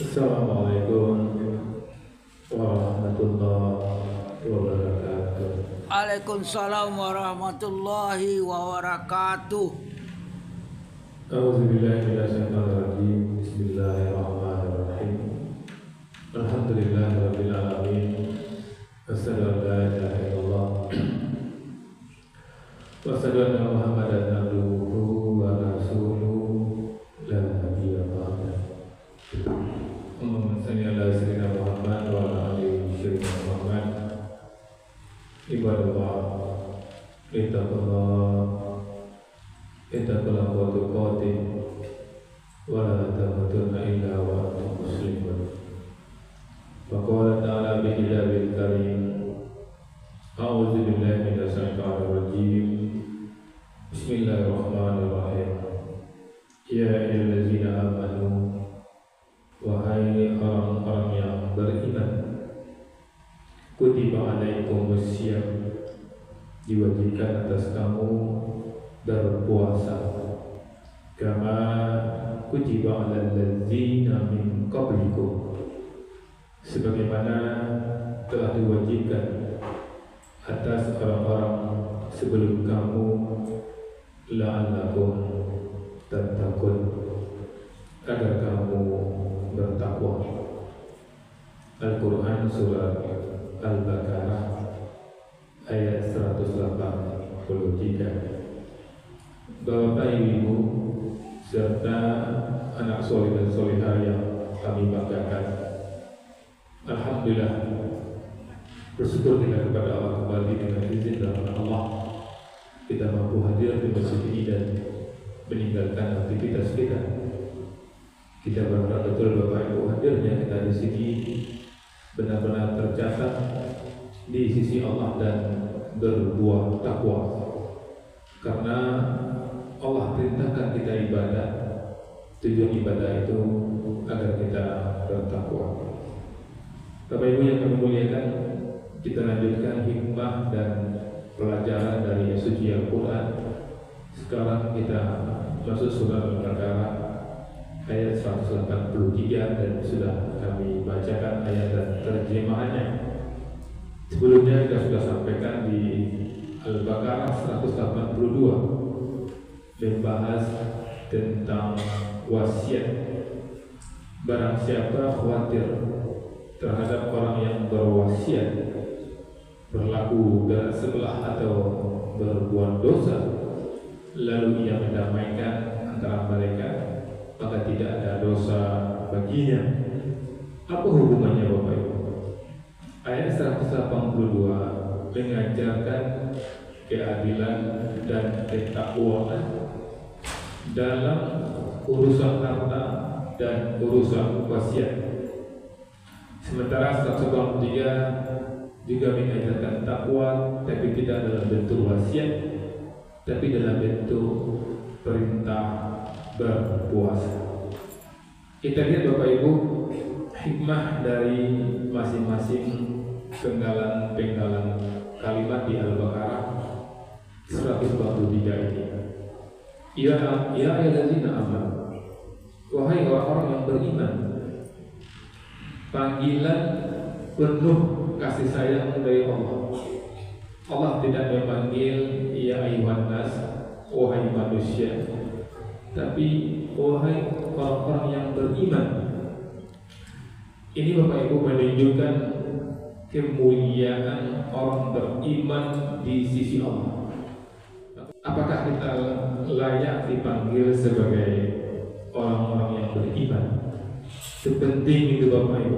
Assalamualaikum warahmatullahi wabarakatuh. Waalaikumsalam warahmatullahi wabarakatuh. A'udzubillahi minasyaitonir rajim. Bismillahirrahmanirrahim. Alhamdulillahirabbil alamin. Asyhadu an la ilaha illallah wa asyhadu anna Muhammadan abduhu wa rasuluhu la nabiyya ba'dah. Allahumma shalli ala sayyidina Muhammad wa ala ali sayyidina Muhammad. Ibadallah, ittaqullah wa tuqatih wa la tamutunna illa wa antum muslimun. Wa qala ta'ala bi kitabil karim, a'udzu billahi minasy syaithanir rajim. Bismillahirrahmanirrahim. Ya ayyuhallazina amanu, wahai orang-orang yang beriman, kutiba alaikumusiyam, diwajibkan atas kamu berpuasa, kama kutiba alal ladzina min qablikum, sebagaimana telah diwajibkan atas orang-orang sebelum kamu, la'allakum tattaqun, agar kamu bertakwa. Al-Quran Surah Al-Baqarah ayat 183. Bapak Ibu serta anak soleh dan solehah yang kami banggakan, alhamdulillah, bersyukur kita kepada Allah kembali dengan izin dan Allah kita mampu hadir di masjid ini dan meninggalkan aktivitas kita. Kita berharap betul Bapak Ibu hadirnya kita di sini benar-benar tercatat di sisi Allah dan berbuah takwa, karena Allah perintahkan kita ibadah. Tujuan ibadah itu agar kita bertakwa. Bapak Ibu yang kami muliakan, kita lanjutkan hikmah dan pelajaran dari suci Al-Quran. Sekarang kita masuk surah Al-Baqarah ayat 183 dan sudah kami bacakan ayat dan terjemahannya. Sebelumnya kita sudah sampaikan di Al-Baqarah 182 membahas tentang wasiat. Barang siapa khawatir terhadap orang yang berwasiat, berlaku berat sebelah atau berbuat dosa, lalu ia mendamaikan antara mereka, maka tidak ada dosa baginya. Apa hubungannya Bapak Ibu? Ayat 182 mengajarkan keadilan dan ketakwaan dalam urusan harta dan urusan wasiat. Sementara 183 juga mengajarkan takwa, tapi tidak dalam bentuk wasiat, tapi dalam bentuk perintah berpuasa. Kita lihat Bapak Ibu hikmah dari masing-masing penggalan kalimat di Al-Baqarah 183 ini. Ya ayyuhallazina amanu, wahai orang-orang yang beriman. Panggilan penuh kasih sayang dari Allah. Allah tidak memanggil ya ayyuhan nas, wahai manusia, tapi wahai orang-orang yang beriman. Ini Bapak Ibu menunjukkan kemuliaan orang beriman di sisi Allah. Apakah kita layak dipanggil sebagai orang-orang yang beriman? Sepenting itu Bapak Ibu.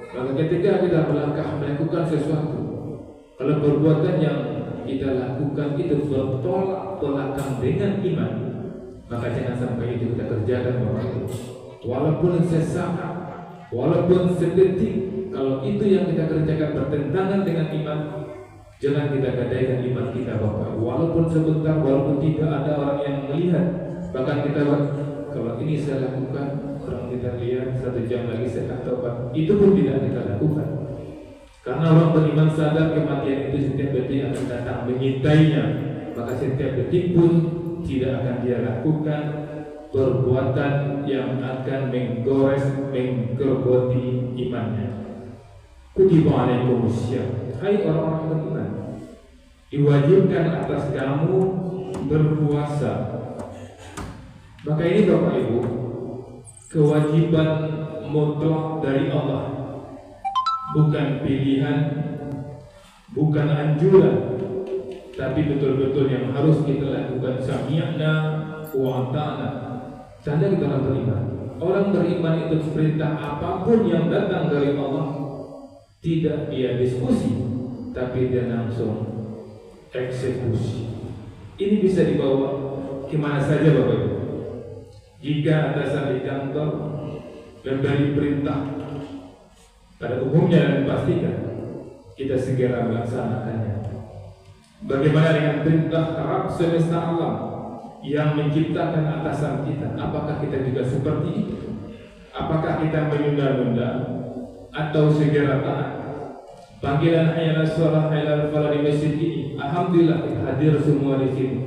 Maka ketika kita melangkah melakukan sesuatu, kalau perbuatan yang kita lakukan itu bertolak belakang dengan iman, maka jangan sampai itu kita kerjakan Bapak Ibu. Walaupun sesaat, walaupun sedetik, kalau itu yang kita kerjakan bertentangan dengan iman, jangan kita gadaikan iman kita Bapak. Walaupun sebentar, walaupun tidak ada orang yang melihat, bahkan kita kalau ini saya lakukan, orang kita lihat 1 jam lagi saya akan taubat, itu pun tidak kita lakukan. Karena orang beriman sadar kematian itu setiap detik akan datang mengintainya, maka setiap detik pun tidak akan dia lakukan perbuatan yang akan menggerogoti imannya. Kutiba alaikumussyam, hai orang-orang beriman, diwajibkan atas kamu berpuasa. Maka ini Bapak Ibu, kewajiban mutlak dari Allah, bukan pilihan, bukan anjuran, tapi betul-betul yang harus kita lakukan. Sami'na wa ata'na. Tanda kita orang beriman. Orang beriman itu perintah apapun yang datang dari Allah, tidak dia diskusi, tapi dia langsung eksekusi. Ini bisa dibawa kemana saja Bapak Ibu. Jika atasan di kantor memberi perintah, pada umumnya dan dipastikan kita segera melaksanakannya. Bagaimana dengan perintah Rabb semesta alam yang menciptakan atasan kita? Apakah kita juga seperti itu? Apakah kita menunda-nunda atau segera taat? Panggilan hayya 'alas shalah, hayya 'alal falah di masjid ini, alhamdulillah kita hadir semua di sini.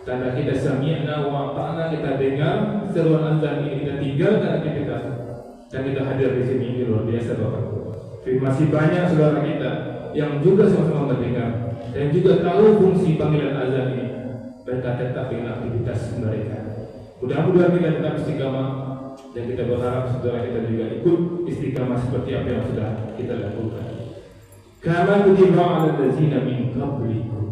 Tanda kita sami'na wa ata'na, kita dengar seruan azan ini, kita tinggalkan aktivitas dan kita hadir di sini. Ini luar biasa Bapak. Masih banyak saudara kita yang juga sama-sama mendengar dan juga tahu fungsi panggilan azan ini. Mereka tetap dengan aktivitas mereka. Mudah-mudahan kita tetap istiqamah dan kita berharap saudara kita juga ikut istiqamah seperti apa yang sudah kita lakukan. Kama kutiba 'alal ladzina min qablikum.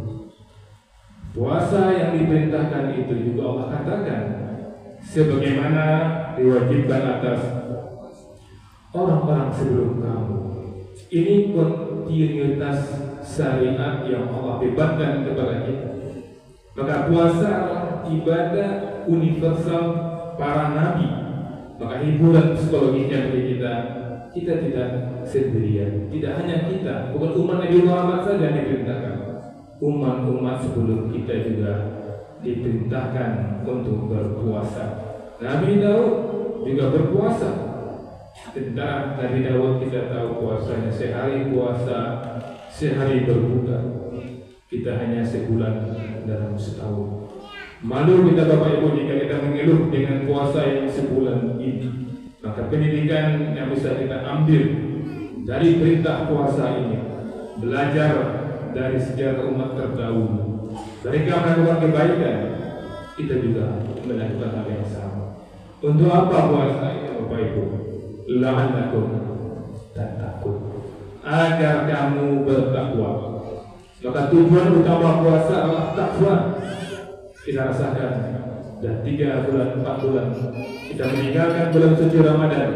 Puasa yang diperintahkan itu juga Allah katakan sebagaimana diwajibkan atas orang-orang sebelum kamu. Ini kontinuitas syariat yang Allah bebankan kepada kita. Maka puasa adalah ibadah universal para nabi. Maka hiburan psikologisnya bagi kita tidak sendirian. Tidak hanya kita, bukan umat Nabi Muhammad saja yang diperintahkan. Umat-umat sebelum kita juga diperintahkan untuk berpuasa. Nabi Daud juga berpuasa. Tentang Nabi Daud kita tahu puasanya sehari puasa, sehari berbuka. Kita hanya sebulan dalam setahun. Malu kita Bapak Ibu jika kita mengeluh dengan puasa yang sebulan ini. Maka pendidikan yang bisa kita ambil dari perintah puasa ini, belajar dari sejarah umat terdahulu. Mereka melakukan kebaikan, kita juga melakukan hal yang sama. Untuk apa puasa ini Bapak Ibu? La'allakum tattaqun, agar kamu bertakwa. Maka tujuan utama puasa adalah takwa. Kita rasakan dan 3 bulan, 4 bulan kita meninggalkan bulan suci Ramadan.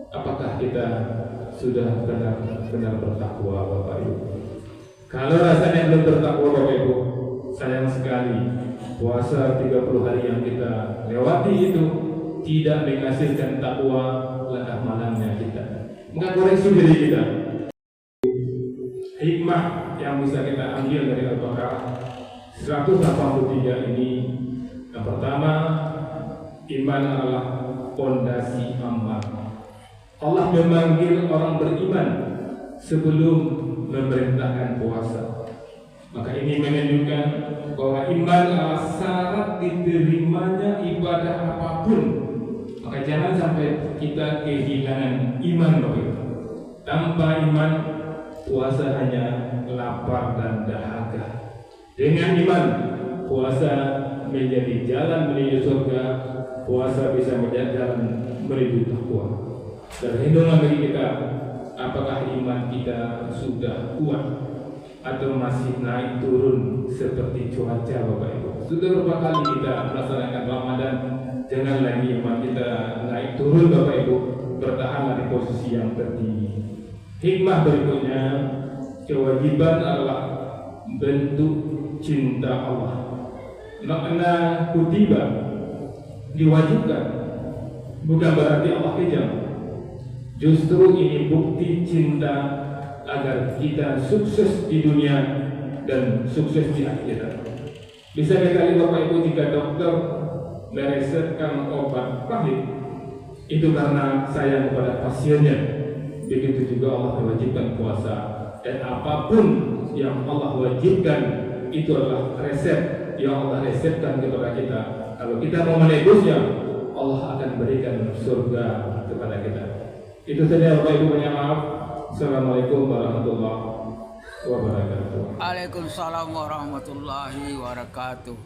Apakah kita sudah benar-benar bertakwa Bapak Ibu? Kalau rasanya belum bertakwa Bapak Ibu, sayang sekali puasa 30 hari yang kita lewati itu tidak menghasilkan takwa langkah malamnya kita. Maka koreksi diri kita. Hikmah yang bisa kita ambil dari Al-Baqarah 183 ini, yang pertama, iman adalah fondasi amal. Allah memanggil orang beriman sebelum memerintahkan puasa. Maka ini menunjukkan bahwa iman adalah syarat diterimanya ibadah apapun. Maka jangan sampai kita kehilangan iman Bapak. Tanpa iman, puasa hanya lapar dan dahaga. Dengan iman, puasa menjadi jalan menuju surga. Puasa bisa menjadi jalan menuju takwa. Dan hitungan bagi kita, apakah iman kita sudah kuat atau masih naik turun seperti cuaca Bapak Ibu? Sudah berapa kali kita melaksanakan Ramadan, jangan lagi iman kita naik turun Bapak Ibu, bertahanlah di posisi yang tertinggi. Hikmah berikutnya, kewajiban adalah bentuk cinta Allah. Makna kutiba diwajibkan bukan berarti Allah kejam. Justru ini bukti cinta agar kita sukses di dunia dan sukses di akhirat. Bisa dikali Bapak Ibu jika dokter meresepkan obat pahit itu karena sayang kepada pasiennya. Begitu juga Allah mewajibkan puasa, dan apapun yang Allah wajibkan itu adalah resep yang Allah resepkan kepada kita. Kalau kita mau menebusnya, Allah akan berikan surga kepada kita. Itu saja Bapak Ibu, banyak maaf. Assalamualaikum warahmatullahi wabarakatuh. Waalaikumsalam warahmatullahi wabarakatuh.